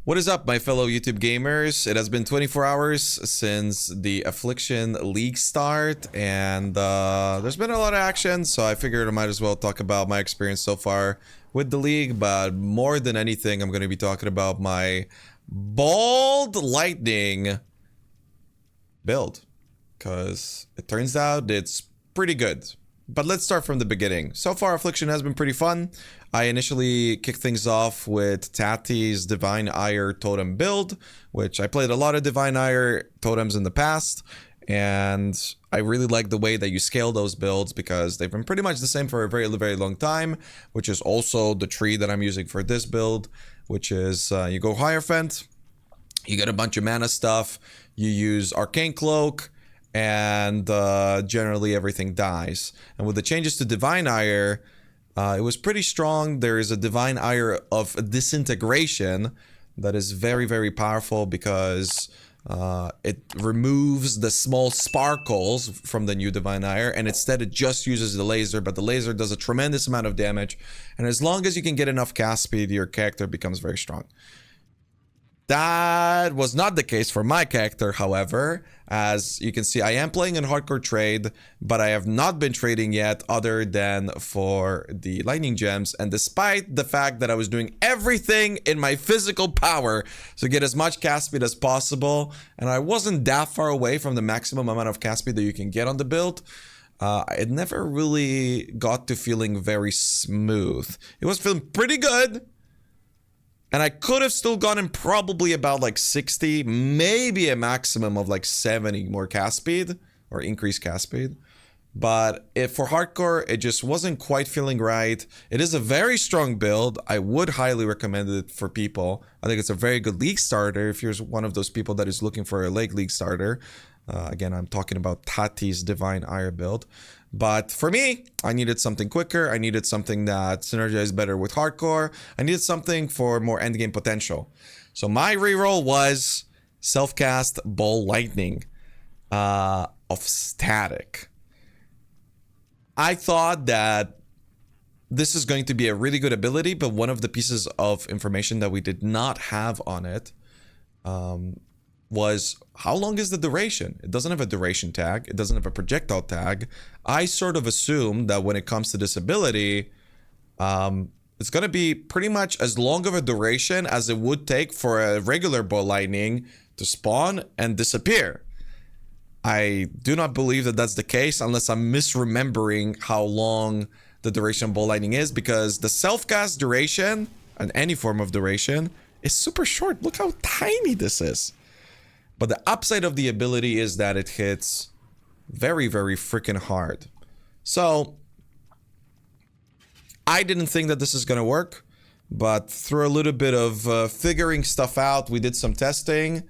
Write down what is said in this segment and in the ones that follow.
What is up, my fellow YouTube gamers? It has been 24 hours since the Affliction League start, and there's been a lot of action, so I figured I might as well talk about my experience so far with the league, but more than anything, I'm going to be talking about my Bald Lightning build, because it turns out it's pretty good. But let's start from the beginning. So far, Affliction has been pretty fun. I initially kicked things off with Tati's Divine Ire Totem build, which I played a lot of Divine Ire Totems in the past, and I really like the way that you scale those builds because they've been pretty much the same for a very, very long time, which is also the tree that I'm using for this build, which is you go Hierophant, you get a bunch of mana stuff, you use Arcane Cloak, and generally everything dies. And with the changes to Divine Ire, it was pretty strong. There is a Divine Ire of Disintegration that is very, very powerful because it removes the small sparkles from the new Divine Ire, and instead it just uses the laser, but the laser does a tremendous amount of damage, and as long as you can get enough cast speed, your character becomes very strong. That was not the case for my character, however. As you can see, I am playing in hardcore trade, but I have not been trading yet other than for the lightning gems. And despite the fact that I was doing everything in my physical power to get as much cast speed as possible, and I wasn't that far away from the maximum amount of cast speed that you can get on the build, it never really got to feeling very smooth. It was feeling pretty good. And I could have still gotten probably about like 60, maybe a maximum of like 70 more cast speed or increased cast speed. But if for hardcore, it just wasn't quite feeling right. It is a very strong build. I would highly recommend it for people. I think it's a very good league starter if you're one of those people that is looking for a league starter. Again, I'm talking about Tati's Divine Ire build. But for me, I needed something quicker. I needed something that synergized better with hardcore. I needed something for more endgame potential. So my reroll was self-cast Ball Lightning of Static. I thought that this is going to be a really good ability, but one of the pieces of information that we did not have on it was how long is the duration? It doesn't have a duration tag. It doesn't have a projectile tag. I sort of assumed that when it comes to this ability, it's going to be pretty much as long of a duration as it would take for a regular Ball Lightning to spawn and disappear. I do not believe that that's the case unless I'm misremembering how long the duration of Ball Lightning is, because the self-cast duration and any form of duration is super short. Look how tiny this is. But the upside of the ability is that it hits very, very freaking hard. So I didn't think that this is going to work, but through a little bit of figuring stuff out, we did some testing,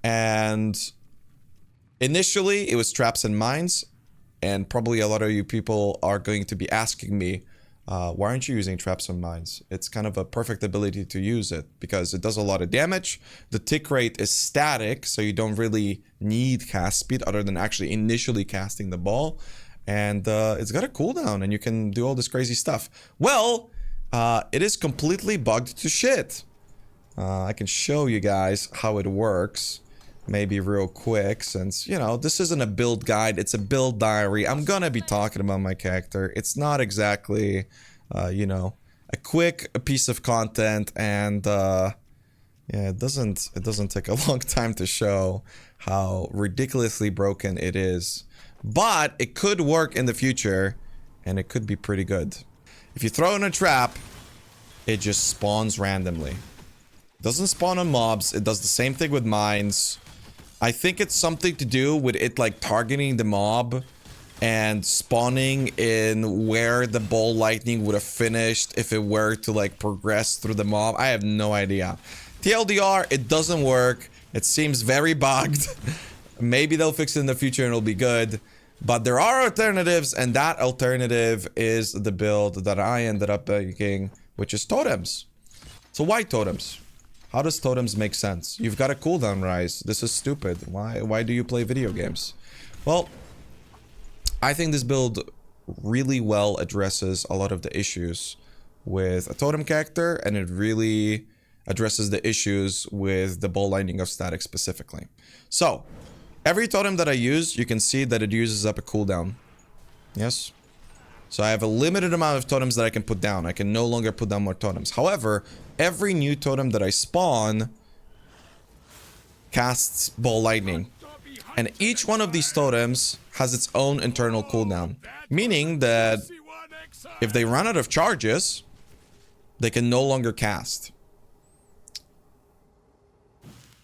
and initially it was traps and mines, and probably a lot of you people are going to be asking me, why aren't you using traps and mines? It's kind of a perfect ability to use it because it does a lot of damage. The tick rate is static, so you don't really need cast speed other than actually initially casting the ball. And it's got a cooldown and you can do all this crazy stuff. Well, it is completely bugged to shit. I can show you guys how it works. Maybe real quick, since, you know, this isn't a build guide, it's a build diary. I'm gonna be talking about my character. It's not exactly, you know, a quick piece of content, and yeah, it doesn't take a long time to show how ridiculously broken it is. But it could work in the future, and it could be pretty good. If you throw in a trap, it just spawns randomly. It doesn't spawn on mobs, it does the same thing with mines. I think it's something to do with it like targeting the mob and spawning in where the Ball Lightning would have finished if it were to like progress through the mob. I have no idea. TLDR, it doesn't work. It seems very bugged. Maybe they'll fix it in the future and it'll be good. But there are alternatives, and that alternative is the build that I ended up making, which is Totems. So why Totems? How does Totems make sense? You've got a cooldown, Rise. This is stupid. Why do you play video games? Well, I think this build really well addresses a lot of the issues with a totem character, and it really addresses the issues with the ball lightning of static specifically. So every totem that I use, you can see that it uses up a cooldown. Yes. So I have a limited amount of totems that I can put down. I can no longer put down more totems. However, every new totem that I spawn casts ball lightning. And each one of these totems has its own internal cooldown. Meaning that if they run out of charges, they can no longer cast.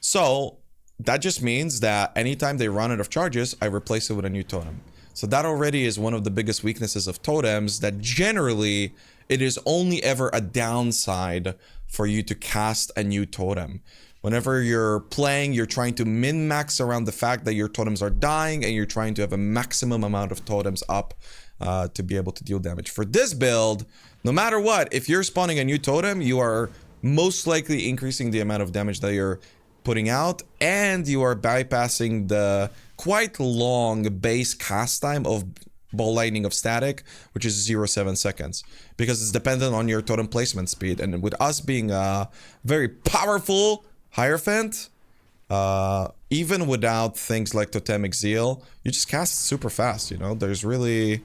So that just means that anytime they run out of charges, I replace it with a new totem. So that already is one of the biggest weaknesses of totems, that generally it is only ever a downside for you to cast a new totem. Whenever you're playing, you're trying to min-max around the fact that your totems are dying, and you're trying to have a maximum amount of totems up to be able to deal damage. For this build, no matter what, if you're spawning a new totem, you are most likely increasing the amount of damage that you're putting out, and you are bypassing the quite long base cast time of ball lightning of static, which is 0.7 seconds, because it's dependent on your totem placement speed. And with us being a very powerful Hierophant, even without things like totemic zeal, you just cast super fast, you know. There's really,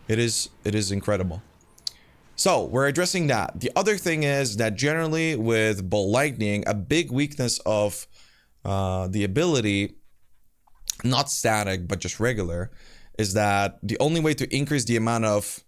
it is incredible. So we're addressing that. The other thing is that generally with ball lightning, a big weakness of the ability, not static but just regular, is that the only way to increase the amount of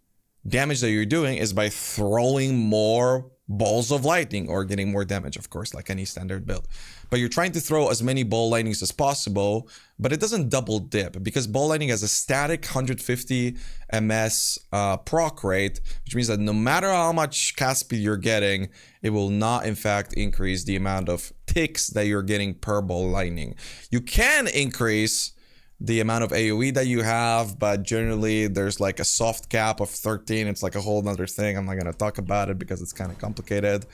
damage that you're doing is by throwing more balls of lightning, or getting more damage, of course, like any standard build. But you're trying to throw as many ball lightnings as possible, but it doesn't double dip, because ball lightning has a static 150 ms proc rate, which means that no matter how much cast speed you're getting, it will not in fact increase the amount of ticks that you're getting per ball lightning. You can increase the amount of AoE that you have, but generally there's like a soft cap of 13. It's like a whole nother thing. I'm not going to talk about it because it's kind of complicated,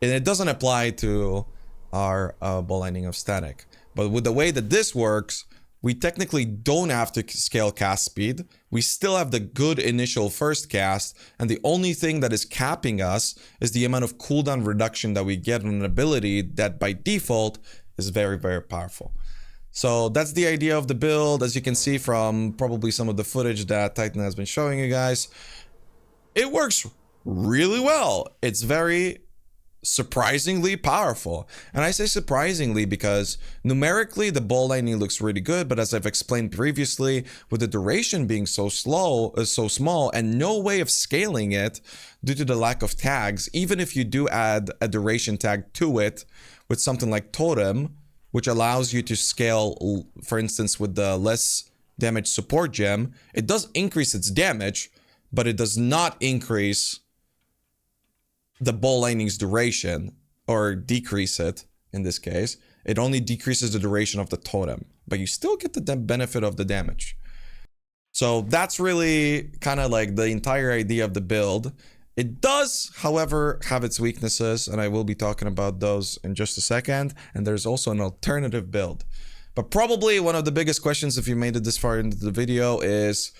and it doesn't apply to our ball lightning of static. But with the way that this works, we technically don't have to scale cast speed. We still have the good initial first cast, and the only thing that is capping us is the amount of cooldown reduction that we get on an ability that by default is very, very powerful. So that's the idea of the build. As you can see from probably some of the footage that Titan has been showing you guys, it works really well. It's very surprisingly powerful. And I say surprisingly because numerically the ball lightning looks really good, but as I've explained previously, with the duration being so small and no way of scaling it due to the lack of tags, even if you do add a duration tag to it with something like Totem, which allows you to scale, for instance, with the less damage support gem, it does increase its damage, but it does not increase the ball lightning's duration, or decrease it in this case. It only decreases the duration of the totem, but you still get the benefit of the damage. So that's really kind of like the entire idea of the build. It does, however, have its weaknesses, and I will be talking about those in just a second. And there's also an alternative build. But probably one of the biggest questions, if you made it this far into the video, is,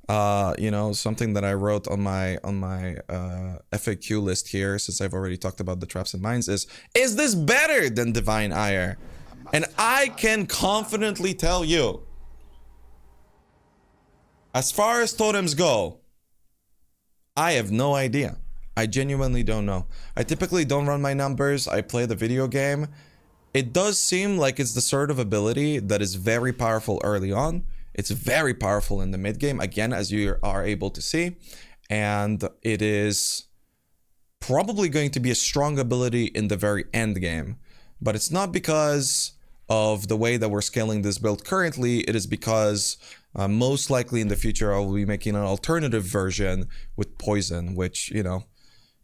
you know, something that I wrote on my FAQ list here, since I've already talked about the traps and mines, is this better than Divine Ire? And I can confidently tell you, as far as totems go, I have no idea. I genuinely don't know. I typically don't run my numbers. I play the video game. It does seem like it's the sort of ability that is very powerful early on. It's very powerful in the mid game, again, as you are able to see. And it is probably going to be a strong ability in the very end game. But it's not because of the way that we're scaling this build currently. It is because most likely in the future, I will be making an alternative version with poison, which, you know,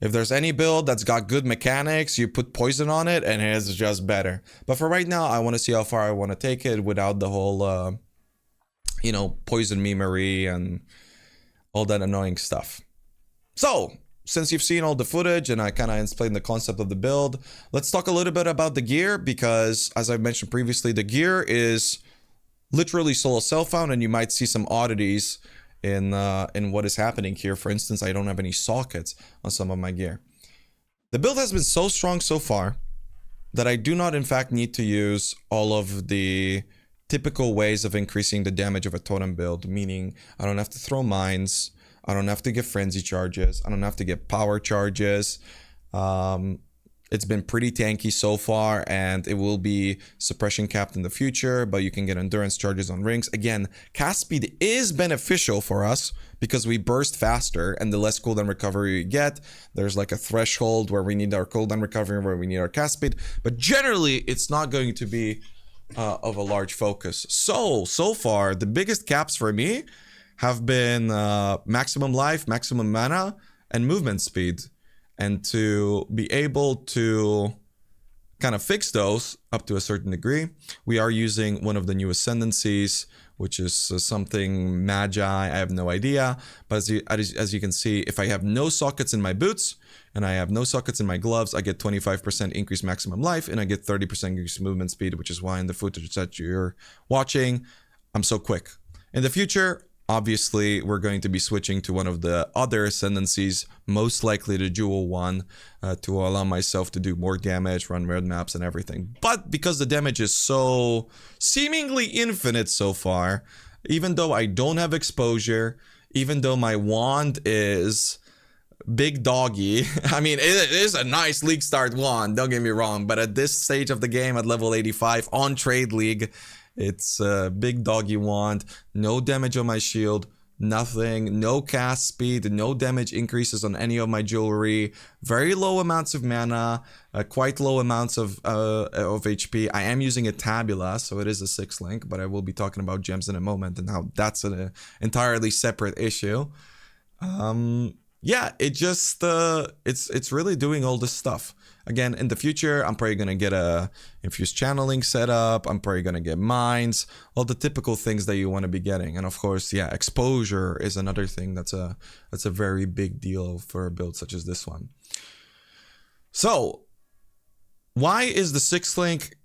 if there's any build that's got good mechanics, you put poison on it and it's just better. But for right now, I want to see how far I want to take it without the whole, you know, poison memery and all that annoying stuff. So, since you've seen all the footage and I kind of explained the concept of the build, let's talk a little bit about the gear, because as I mentioned previously, the gear is literally solo self-found, and you might see some oddities in what is happening here. For instance, I don't have any sockets on some of my gear. The build has been so strong so far that I do not in fact need to use all of the typical ways of increasing the damage of a totem build, meaning I don't have to throw mines, I don't have to get frenzy charges, I don't have to get power charges. It's been pretty tanky so far, and it will be suppression capped in the future, but you can get endurance charges on rings. Again, cast speed is beneficial for us because we burst faster, and the less cooldown recovery we get, there's like a threshold where we need our cooldown recovery, where we need our cast speed, but generally it's not going to be of a large focus. So far, the biggest caps for me have been maximum life, maximum mana, and movement speed. And to be able to kind of fix those up to a certain degree, we are using one of the new ascendancies, which is something magi, I have no idea. But as you can see, if I have no sockets in my boots and I have no sockets in my gloves, I get 25% increased maximum life and I get 30% increased movement speed, which is why in the footage that you're watching, I'm so quick. In the future, obviously, we're going to be switching to one of the other ascendancies, most likely the jewel one, to allow myself to do more damage, run red maps and everything. But because the damage is so seemingly infinite so far, even though I don't have exposure, even though my wand is big doggy, I mean, it is a nice league start wand, don't get me wrong, but at this stage of the game, at level 85 on Trade League, it's a big doggy wand, no damage on my shield, nothing, no cast speed, no damage increases on any of my jewelry, very low amounts of mana, quite low amounts of HP. I am using a tabula, so it is a 6-link, but I will be talking about gems in a moment and how that's an entirely separate issue. Yeah, it just, it's really doing all this stuff. Again, in the future, I'm probably going to get a infused channeling set up. I'm probably going to get mines, all the typical things that you want to be getting. And of course, yeah, exposure is another thing that's a very big deal for a build such as this one. So, why is the 6-link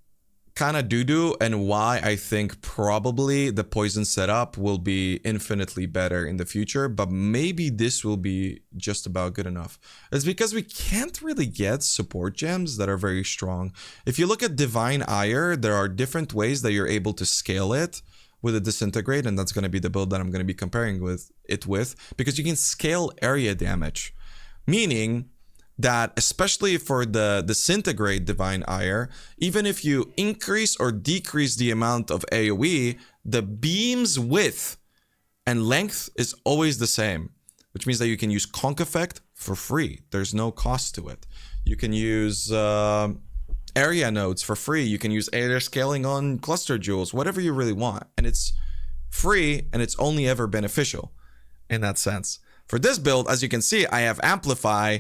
kind of doo-doo, and why I think probably the poison setup will be infinitely better in the future, but maybe this will be just about good enough? It's because we can't really get support gems that are very strong. If you look at Divine Ire, there are different ways that you're able to scale it with a disintegrate, and that's going to be the build that I'm going to be comparing with because you can scale area damage, meaning that especially for the disintegrate Divine Ire, even if you increase or decrease the amount of AoE, the beam's width and length is always the same, which means that you can use Conk Effect for free. There's no cost to it. You can use area nodes for free. You can use area scaling on cluster jewels, whatever you really want. And it's free, and it's only ever beneficial in that sense. For this build, as you can see, I have Amplify,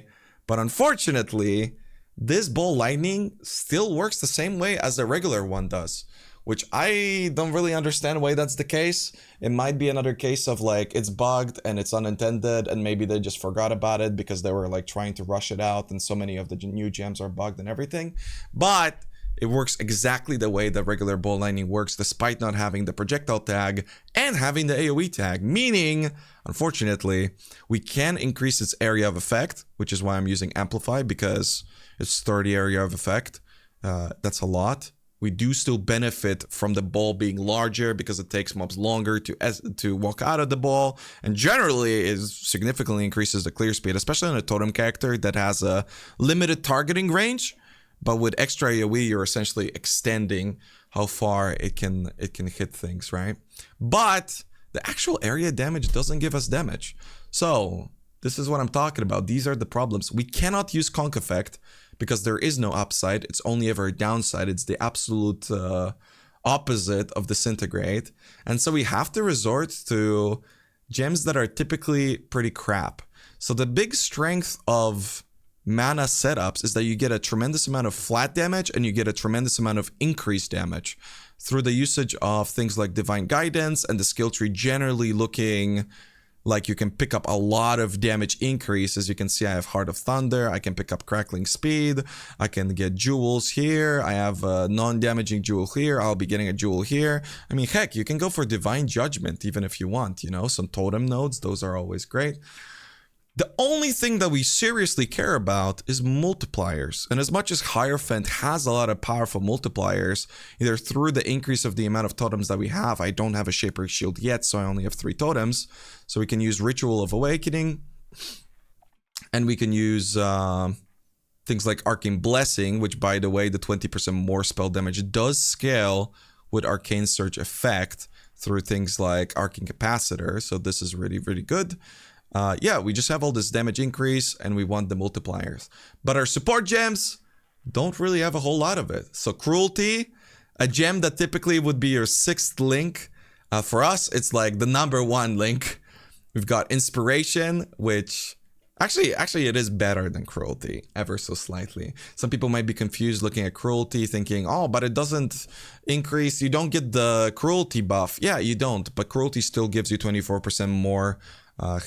but unfortunately, this Ball Lightning still works the same way as the regular one does, which I don't really understand why that's the case. It might be another case of like it's bugged and it's unintended, and maybe they just forgot about it because they were like trying to rush it out, and so many of the new gems are bugged and everything. But it works exactly the way the regular Ball Lightning works, despite not having the projectile tag and having the AoE tag, meaning, unfortunately, we can increase its area of effect, which is why I'm using Amplify, because it's 30 area of effect. That's a lot. We do still benefit from the ball being larger because it takes mobs longer to walk out of the ball, and generally it significantly increases the clear speed, especially on a totem character that has a limited targeting range. But with extra AoE, you're essentially extending how far it can hit things, right? But the actual area damage doesn't give us damage. So this is what I'm talking about. These are the problems. We cannot use Conk Effect because there is no upside. It's only ever a downside. It's the absolute opposite of Disintegrate. And so we have to resort to gems that are typically pretty crap. So the big strength of mana setups is that you get a tremendous amount of flat damage and you get a tremendous amount of increased damage through the usage of things like Divine Guidance and the skill tree generally looking like you can pick up a lot of damage increase. As you can see, I have Heart of Thunder, I can pick up Crackling Speed, I can get jewels here, I have a non-damaging jewel here, I'll be getting a jewel here. I mean, heck, you can go for Divine Judgment even if you want, you know, some totem nodes, those are always great. The only thing that we seriously care about is multipliers. And as much as Hierophant has a lot of powerful multipliers, either through the increase of the amount of totems that we have, I don't have a Shaper Shield yet, so I only have 3 totems. So we can use Ritual of Awakening, and we can use things like Arcane Blessing, which, by the way, the 20% more spell damage does scale with Arcane Surge effect through things like Arcane Capacitor. So this is really, really good. Yeah, we just have all this damage increase and we want the multipliers. But our support gems don't really have a whole lot of it. So Cruelty, a gem that typically would be your 6th link. For us, it's like the #1 link. We've got Inspiration, which actually it is better than Cruelty, ever so slightly. Some people might be confused looking at Cruelty thinking, oh, but it doesn't increase, you don't get the Cruelty buff. Yeah, you don't, but Cruelty still gives you 24% more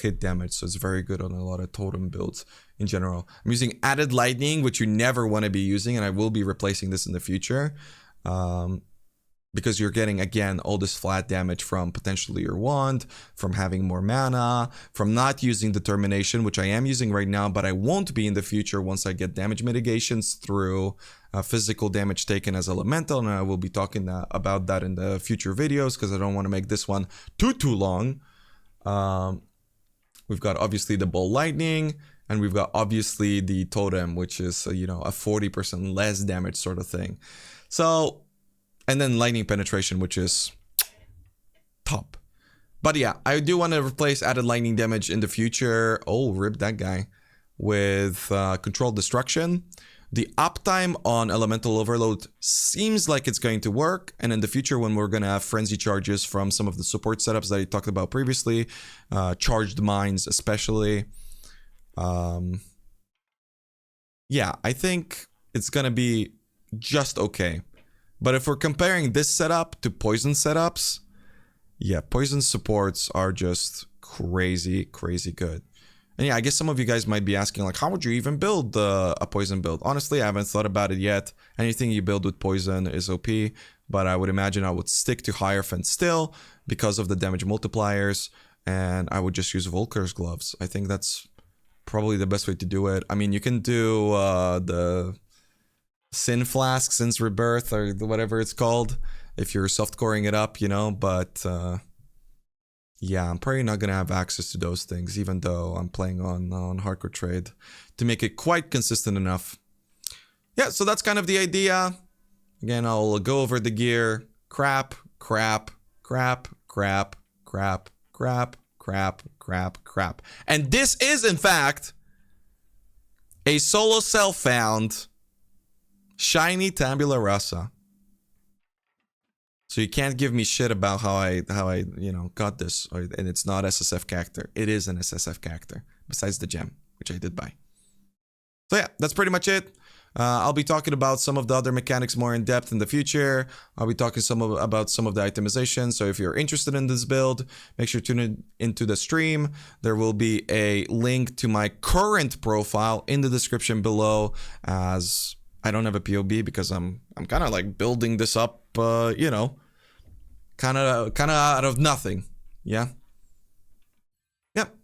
hit damage, so it's very good on a lot of totem builds in general. I'm using Added Lightning, which you never want to be using, and I will be replacing this in the future, because you're getting, again, all this flat damage from potentially your wand, from having more mana, from not using Determination, which I am using right now, but I won't be in the future once I get damage mitigations through physical damage taken as elemental, and I will be talking about that in the future videos because I don't want to make this one too long. We've got obviously the Bolt Lightning, and we've got obviously the Totem, which is, you know, a 40% less damage sort of thing. So, and then Lightning Penetration, which is top. But yeah, I do want to replace Added Lightning damage in the future. Oh, rip that guy. With Controlled Destruction. The uptime on Elemental Overload seems like it's going to work, and in the future when we're going to have Frenzy charges from some of the support setups that I talked about previously, Charged Mines especially, yeah, I think it's going to be just okay. But if we're comparing this setup to Poison setups, yeah, Poison supports are just crazy good. And yeah, I guess some of you guys might be asking, like, how would you even build a Poison build? Honestly, I haven't thought about it yet. Anything you build with Poison is OP, but I would imagine I would stick to Hierophant still because of the damage multipliers, and I would just use Volker's Gloves. I think that's probably the best way to do it. I mean, you can do the Sin Flask, Sin's Rebirth, or whatever it's called, if you're soft-coring it up, you know, but yeah, I'm probably not going to have access to those things, even though I'm playing on Hardcore Trade, to make it quite consistent enough. Yeah, so that's kind of the idea. Again, I'll go over the gear. Crap. And this is, in fact, a solo self-found shiny Tabula Rasa. So you can't give me shit about how I you know, got this, and it's not SSF character. It is an SSF character, besides the gem, which I did buy. So yeah, that's pretty much it. I'll be talking about some of the other mechanics more in depth in the future. I'll be talking about some of the itemization. So if you're interested in this build, make sure to tune into the stream. There will be a link to my current profile in the description below, as I don't have a POB because I'm kind of like building this up, you know, kind of out of nothing. Yeah.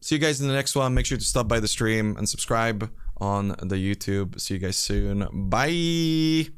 See you guys in the next one. Make sure to stop by the stream and subscribe on the YouTube. See you guys soon. Bye.